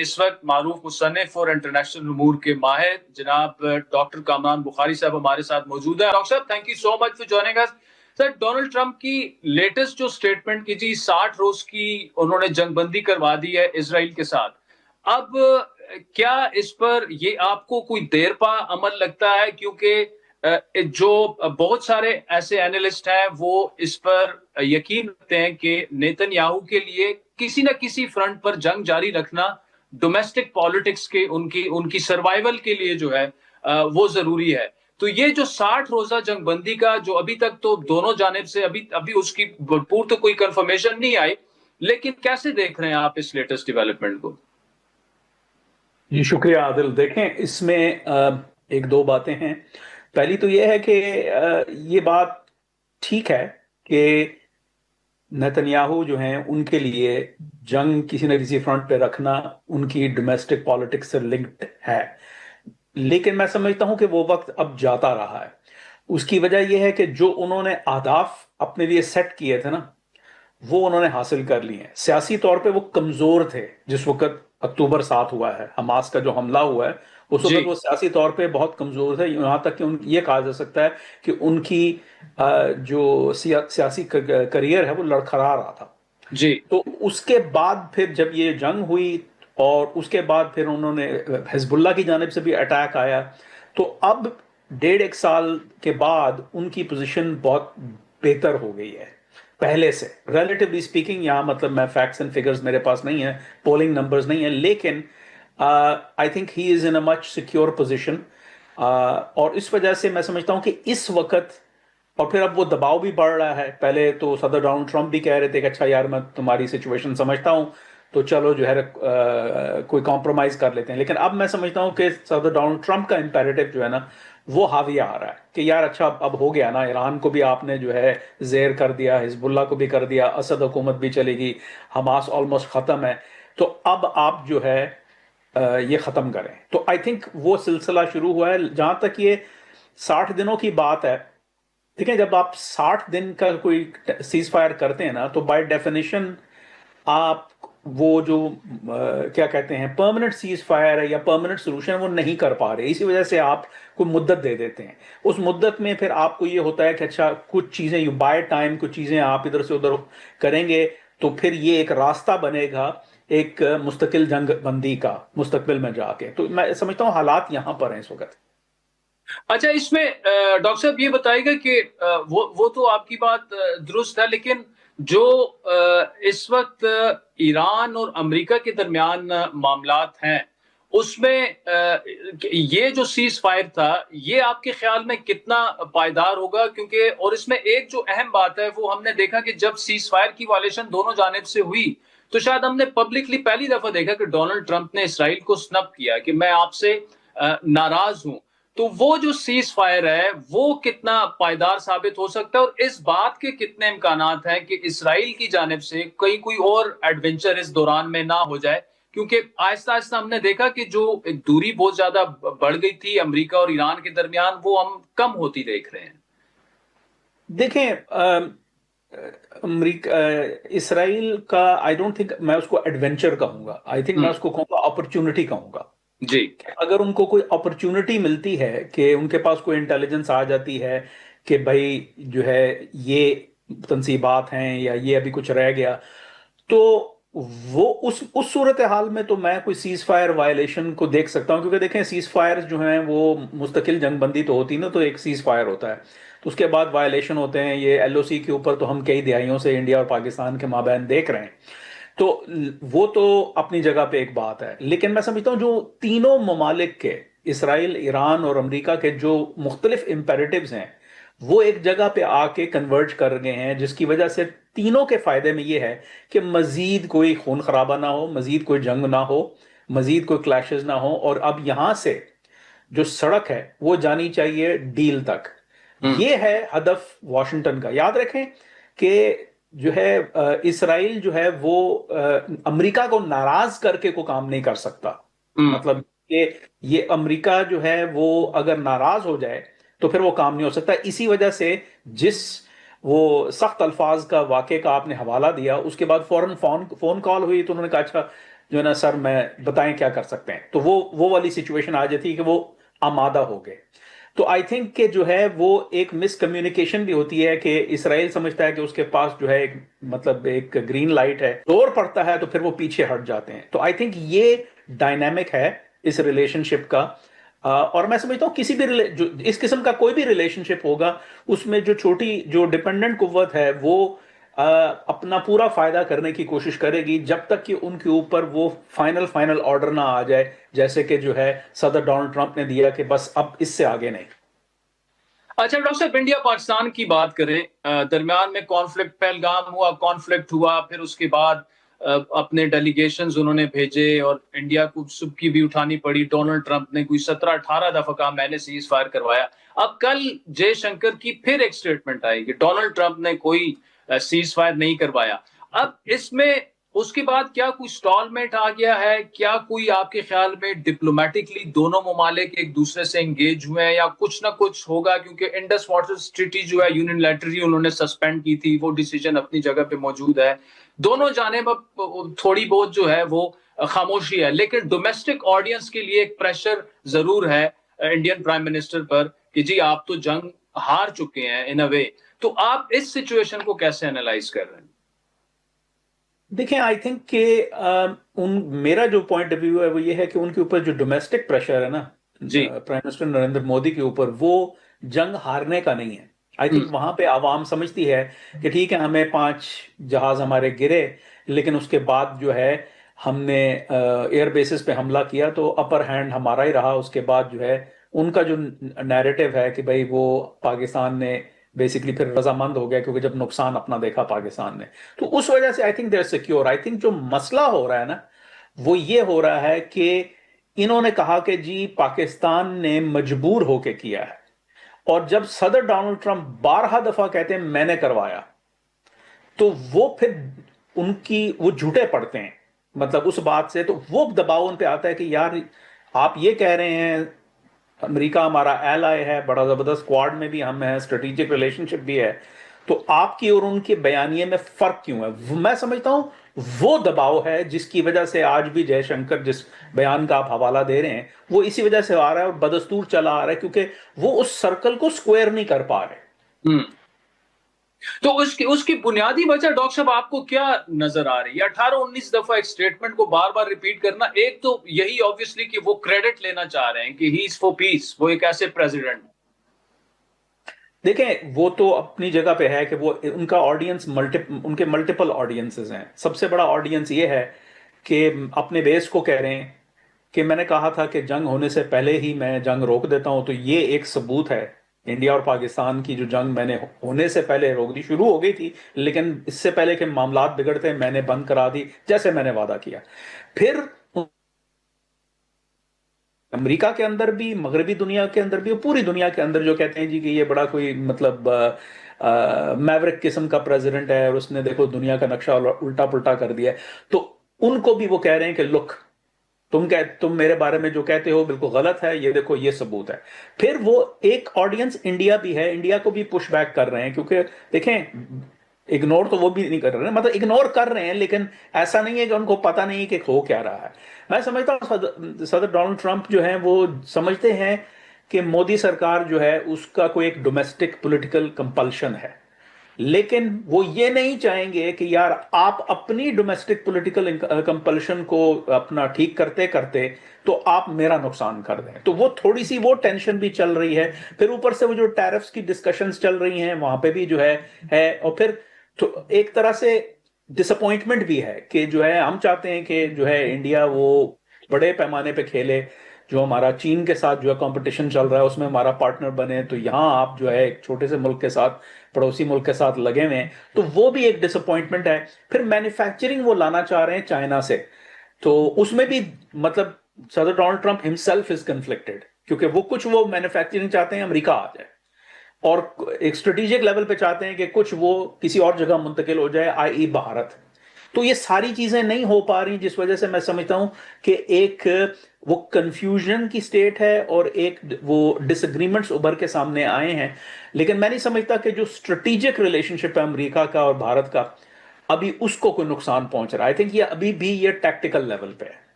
اس وقت معروف مصنف اور انٹرنیشنل امور کے ماہر جناب ڈاکٹر کامران بخاری صاحب ہمارے ساتھ موجود ہیں. ڈاکٹر صاحب thank you so much for joining اس. سر ڈونلڈ ٹرمپ کی لیٹسٹ جو سٹیٹمنٹ کی تھی 60 روز کی انہوں نے جنگ بندی کروا دی ہے اسرائیل کے ساتھ. اب کیا اس پر یہ آپ کو کوئی دیر پا عمل لگتا ہے؟ کیونکہ جو بہت سارے ایسے اینالسٹ ہیں وہ اس پر یقین رکھتے ہیں کہ نیتن یاہو کے لیے کسی نہ کسی فرنٹ پر جنگ جاری رکھنا ڈومیسٹک پالیٹکس کے ان کی سروائیول کے لیے جو ہے وہ ضروری ہے. تو یہ جو 60 روزہ جنگ بندی کا جو ابھی تک تو دونوں جانب سے ابھی اس کی بھرپور تو کوئی کنفرمیشن نہیں آئی، لیکن کیسے دیکھ رہے ہیں آپ اس لیٹسٹ ڈیولپمنٹ کو؟ جی شکریہ عادل. دیکھیں اس میں ایک دو باتیں ہیں. پہلی تو یہ ہے کہ یہ بات ٹھیک ہے کہ نیتنیاہو جو ہیں ان کے لیے جنگ کسی نہ کسی فرنٹ پہ رکھنا ان کی ڈومیسٹک پالیٹکس سے لنکڈ ہے، لیکن میں سمجھتا ہوں کہ وہ وقت اب جاتا رہا ہے. اس کی وجہ یہ ہے کہ جو انہوں نے اہداف اپنے لیے سیٹ کیے تھے نا وہ انہوں نے حاصل کر لیے ہیں. سیاسی طور پہ وہ کمزور تھے جس وقت اکتوبر 7 ہوا ہے، حماس کا جو حملہ ہوا ہے اس وقت وہ سیاسی طور پہ بہت کمزور تھے، یہاں تک کہ یہ کہا جا سکتا ہے کہ ان کی جو سیاسی کریئر ہے وہ لڑکھڑا رہا تھا. جی. تو اس کے بعد پھر جب یہ جنگ ہوئی اور اس کے بعد پھر انہوں نے حزب اللہ کی جانب سے بھی اٹیک آیا، تو اب 1.5 سال کے بعد ان کی پوزیشن بہت بہتر ہو گئی ہے پہلے سے ریلیٹیولی سپیکنگ. یہاں مطلب میں فیکٹس اینڈ فگرز میرے پاس نہیں ہیں، پولنگ نمبرز نہیں ہیں، لیکن I think he is in a much secure position. اور اس وجہ سے میں سمجھتا ہوں کہ اس وقت، اور پھر اب وہ دباؤ بھی بڑھ رہا ہے. پہلے تو صدر ڈونلڈ ٹرمپ بھی کہہ رہے تھے کہ اچھا یار میں تمہاری سچویشن سمجھتا ہوں تو چلو جو ہے کوئی کمپرومائز کر لیتے ہیں، لیکن اب میں سمجھتا ہوں کہ صدر ڈونلڈ ٹرمپ کا امپیریٹو جو ہے نا وہ حاوی آ رہا ہے کہ یار اچھا اب ہو گیا نا، ایران کو بھی آپ نے جو ہے زیر کر دیا، حزب اللہ کو بھی کر دیا، اسد حکومت بھی چلے گی، حماس آلموسٹ ختم ہے، تو اب آپ جو ہے یہ ختم کریں. تو آئی تھنک وہ سلسلہ شروع ہوا ہے. جہاں تک یہ 60 دنوں کی بات ہے، ٹھیک ہے، جب آپ 60 دن کا کوئی سیز فائر کرتے ہیں نا تو بائی ڈیفینیشن آپ وہ جو کیا کہتے ہیں پرماننٹ سیز فائر ہے یا پرماننٹ سولوشن وہ نہیں کر پا رہے. اسی وجہ سے آپ کوئی مدت دے دیتے ہیں. اس مدت میں پھر آپ کو یہ ہوتا ہے کہ اچھا کچھ چیزیں یو بائی ٹائم، کچھ چیزیں آپ ادھر سے ادھر کریں گے تو پھر یہ ایک راستہ بنے گا ایک مستقل جنگ بندی کا مستقبل میں جا کے. تو میں سمجھتا ہوں حالات یہاں پر ہیں اس وقت. اچھا اس میں ڈاکٹر صاحب یہ بتائیے گا کہ وہ تو آپ کی بات درست ہے، لیکن جو اس وقت ایران اور امریکہ کے درمیان معاملات ہیں اس میں یہ جو سیز فائر تھا یہ آپ کے خیال میں کتنا پائیدار ہوگا؟ کیونکہ اور اس میں ایک جو اہم بات ہے وہ ہم نے دیکھا کہ جب سیز فائر کی وائلیشن دونوں جانب سے ہوئی تو شاید ہم نے پبلکلی پہلی دفعہ دیکھا کہ ڈونلڈ ٹرمپ نے اسرائیل کو سنپ کیا کہ میں آپ سے ناراض ہوں. تو وہ جو سیز فائر ہے وہ کتنا پائیدار ثابت ہو سکتا ہے اور اس بات کے کتنے امکانات ہیں کہ اسرائیل کی جانب سے کوئی اور ایڈونچر اس دوران میں نہ ہو جائے؟ کیونکہ آہستہ آہستہ ہم نے دیکھا کہ جو ایک دوری بہت زیادہ بڑھ گئی تھی امریکہ اور ایران کے درمیان وہ ہم کم ہوتی دیکھ رہے ہیں. دیکھیں امریکہ اسرائیل کا آئی ڈونٹ تھنک میں اس کو ایڈونچر کہوں گا، آئی تھنک میں اس کو کہوں گا اپرچونٹی کہوں گا. جی. اگر ان کو کوئی اپرچونٹی ملتی ہے کہ ان کے پاس کوئی انٹیلیجنس آ جاتی ہے کہ بھائی جو ہے یہ تنصیبات ہیں یا یہ ابھی کچھ رہ گیا، تو وہ اس صورتحال میں تو میں کوئی سیز فائر وائلیشن کو دیکھ سکتا ہوں. کیونکہ دیکھیں سیز فائر جو ہیں وہ مستقل جنگ بندی تو ہوتی نا، تو ایک سیز فائر ہوتا ہے تو اس کے بعد وائلیشن ہوتے ہیں. یہ ایل او سی کے اوپر تو ہم کئی دہائیوں سے انڈیا اور پاکستان کے مابین دیکھ رہے ہیں، تو وہ تو اپنی جگہ پہ ایک بات ہے. لیکن میں سمجھتا ہوں جو تینوں ممالک کے اسرائیل، ایران اور امریکہ کے جو مختلف امپیریٹیوز ہیں وہ ایک جگہ پہ آ کے کنورج کر گئے ہیں، جس کی وجہ سے تینوں کے فائدے میں یہ ہے کہ مزید کوئی خون خرابہ نہ ہو، مزید کوئی جنگ نہ ہو، مزید کوئی کلیشز نہ ہو. اور اب یہاں سے جو سڑک ہے وہ جانی چاہیے ڈیل تک. یہ ہے ہدف واشنگٹن کا. یاد رکھیں کہ جو ہے اسرائیل جو ہے وہ امریکہ کو ناراض کر کے کوئی کام نہیں کر سکتا. مطلب کہ یہ امریکہ جو ہے وہ اگر ناراض ہو جائے تو پھر وہ کام نہیں ہو سکتا. اسی وجہ سے جس وہ سخت الفاظ کا واقعے کا آپ نے حوالہ دیا، اس کے بعد فوراً فون کال ہوئی تو انہوں نے کہا اچھا جو ہے نا سر میں بتائیں کیا کر سکتے ہیں. تو وہ والی سچویشن آ جاتی ہے کہ وہ آمادہ ہو گئے. تو آئی تھنک کہ جو ہے وہ ایک مس کمیونیکیشن بھی ہوتی ہے کہ اسرائیل سمجھتا ہے کہ اس کے پاس جو ہے ایک گرین لائٹ ہے, دور پڑتا ہے تو پھر وہ پیچھے ہٹ جاتے ہیں. تو آئی تھنک یہ ڈائنامک ہے اس ریلیشن شپ کا. اور میں سمجھتا ہوں کسی بھی جو اس قسم کا کوئی بھی ریلیشن شپ ہوگا اس میں جو ڈپینڈنٹ قوت ہے وہ اپنا پورا فائدہ کرنے کی کوشش کرے گی جب تک کہ ان کے اوپر وہ فائنل آرڈر نہ آ جائے, جیسے کہ جو ہے صدر ڈونلڈ ٹرمپ نے دیا کہ بس اب اس سے آگے نہیں. اچھا ڈاکٹر صاحب, انڈیا پاکستان کی بات کریں, درمیان میں کانفلکٹ پہلگام ہوا, کانفلکٹ ہوا, پھر اس کے بعد اپنے ڈیلیگیشنز انہوں نے بھیجے اور انڈیا کو سبکی بھی اٹھانی پڑی. ڈونلڈ ٹرمپ نے کوئی 17-18 دفعہ کہا میں نے سیز فائر کروایا. اب کل جے شنکر کی پھر ایک سٹیٹمنٹ آئی کہ ڈونلڈ ٹرمپ نے کوئی سیز فائر نہیں کروایا. اب اس میں اس کے بعد کیا کوئی سٹالمنٹ آ گیا ہے؟ کیا کوئی آپ کے خیال میں ڈپلومیٹکلی دونوں ممالک ایک دوسرے سے انگیج ہوئے ہیں یا کچھ نہ کچھ ہوگا؟ کیونکہ انڈس واٹر ٹریٹی جو ہے یونیلیٹرلی انہوں نے سسپینڈ کی تھی, وہ ڈیسیجن اپنی جگہ پہ موجود ہے. دونوں جانب تھوڑی بہت جو ہے وہ خاموشی ہے, لیکن ڈومیسٹک آڈینس کے لیے ایک پریشر ضرور ہے انڈین پرائم منسٹر پر کہ جی آپ تو جنگ ہار چکے ہیں ان اے وے. تو آپ اس سچویشن کو کیسے انالائز کر رہے ہیں؟ دیکھیں آئی تھنک کہ میرا جو پوائنٹ آف ویو ہے وہ یہ ہے کہ ان کے اوپر جو ڈومیسٹک پریشر ہے نا g prime minister Narendra Modi کے اوپر, وہ جنگ ہارنے کا نہیں ہے. آئی تھنک وہاں پہ عوام سمجھتی ہے کہ ٹھیک ہے ہمیں 5 جہاز ہمارے گرے, لیکن اس کے بعد جو ہے ہم نے ایئر بیسز پہ حملہ کیا تو اپر ہینڈ ہمارا ہی رہا. اس کے بعد جو ہے ان کا جو نیریٹو ہے کہ بھائی وہ پاکستان نے بیسکلی پھر رضامند ہو گیا کیونکہ جب نقصان اپنا دیکھا پاکستان نے, تو اس وجہ سے I think they are secure. I think جو مسئلہ ہو رہا ہے نا وہ یہ ہو رہا ہے کہ انہوں نے کہا کہ جی پاکستان نے مجبور ہو کے کیا ہے, اور جب صدر ڈونلڈ ٹرمپ 12 دفعہ کہتے ہیں میں نے کروایا تو وہ پھر وہ جھوٹے پڑتے ہیں مطلب اس بات سے. تو وہ دباؤ ان پہ آتا ہے کہ یار آپ یہ کہہ رہے ہیں امریکہ ہمارا ایلائی ہے, بڑا زبردست کوارڈ میں بھی ہم ہیں, اسٹریٹجک ریلیشن شپ بھی ہے, تو آپ کی اور ان کے بیانیے میں فرق کیوں ہے؟ میں سمجھتا ہوں وہ دباؤ ہے جس کی وجہ سے آج بھی جے شنکر جس بیان کا آپ حوالہ دے رہے ہیں وہ اسی وجہ سے آ رہا ہے اور بدستور چلا آ رہا ہے کیونکہ وہ اس سرکل کو سکوئر نہیں کر پا رہے. تو اس کی بنیادی وجہ ڈاکٹر صاحب آپ کو کیا نظر آ رہی ہے؟ 18-19 دفعہ ایک سٹیٹمنٹ کو بار بار ریپیٹ کرنا, ایک تو یہی obviously کہ وہ کریڈٹ لینا چاہ رہے ہیں کہ ہی از فور پیس, وہ ایک ایسے پریزیڈنٹ. دیکھیں وہ تو اپنی جگہ پہ ہے کہ وہ ان کا آڈینس ان کے ملٹیپل آڈینسز ہیں. سب سے بڑا آڈینس یہ ہے کہ اپنے بیس کو کہہ رہے ہیں کہ میں نے کہا تھا کہ جنگ ہونے سے پہلے ہی میں جنگ روک دیتا ہوں, تو یہ ایک ثبوت ہے. انڈیا اور پاکستان کی جو جنگ میں نے ہونے سے پہلے روک دی, شروع ہو گئی تھی لیکن اس سے پہلے کہ معاملات بگڑتے میں نے بند کرا دی جیسے میں نے وعدہ کیا. پھر امریکہ کے اندر بھی, مغربی دنیا کے اندر بھی, پوری دنیا کے اندر جو کہتے ہیں جی کہ یہ بڑا کوئی مطلب میورک قسم کا پریزیڈنٹ ہے اور اس نے دیکھو دنیا کا نقشہ الٹا پلٹا کر دیا ہے, تو ان کو بھی وہ کہہ رہے ہیں کہ لک تم میرے بارے میں جو کہتے ہو بالکل غلط ہے, یہ دیکھو یہ ثبوت ہے. پھر وہ ایک آڈینس انڈیا بھی ہے, انڈیا کو بھی پش بیک کر رہے ہیں کیونکہ دیکھیں اگنور تو وہ بھی نہیں کر رہے ہیں, مطلب اگنور کر رہے ہیں لیکن ایسا نہیں ہے کہ ان کو پتہ نہیں کہ ہو کیا رہا ہے. میں سمجھتا ہوں صدر ڈونلڈ ٹرمپ جو ہیں وہ سمجھتے ہیں کہ مودی سرکار جو ہے اس کا کوئی ایک ڈومیسٹک پولیٹیکل کمپلشن ہے, لیکن وہ یہ نہیں چاہیں گے کہ یار آپ اپنی ڈومیسٹک پولیٹیکل کمپلشن کو اپنا ٹھیک کرتے کرتے تو آپ میرا نقصان کر دیں. تو وہ تھوڑی سی وہ ٹینشن بھی چل رہی ہے. پھر اوپر سے وہ جو ٹیرفز کی ڈسکشنز چل رہی ہیں وہاں پہ بھی جو ہے اور پھر ایک طرح سے ڈس اپوائنٹمنٹ بھی ہے کہ جو ہے ہم چاہتے ہیں کہ جو ہے انڈیا وہ بڑے پیمانے پہ کھیلے, جو ہمارا چین کے ساتھ جو ہے کمپٹیشن چل رہا ہے اس میں ہمارا پارٹنر بنے, تو یہاں آپ جو ہے ایک چھوٹے سے ملک کے ساتھ, پڑوسی ملک کے ساتھ لگے ہوئے ہیں, تو وہ بھی ایک ڈس اپوائنٹمنٹ ہے. پھر مینوفیکچرنگ وہ لانا چاہ رہے ہیں چائنا سے, تو اس میں بھی مطلب صدر ڈونلڈ ٹرمپ ہمسیلف از کنفلکٹڈ کیونکہ وہ کچھ وہ مینوفیکچرنگ چاہتے ہیں امریکہ آ جائے, اور ایک اسٹریٹجک لیول پہ چاہتے ہیں کہ کچھ وہ کسی اور جگہ منتقل ہو جائے آئی بھارت. تو یہ ساری چیزیں نہیں ہو پا رہی, جس وجہ سے میں سمجھتا ہوں کہ ایک وہ کنفیوژن کی سٹیٹ ہے اور ایک وہ ڈس اگریمنٹس ابھر کے سامنے آئے ہیں. لیکن میں نہیں سمجھتا کہ جو اسٹریٹجک ریلیشن شپ ہے امریکہ کا اور بھارت کا ابھی اس کو کوئی نقصان پہنچ رہا ہے. آئی تھنک یہ ابھی بھی یہ ٹیکٹیکل لیول پہ ہے.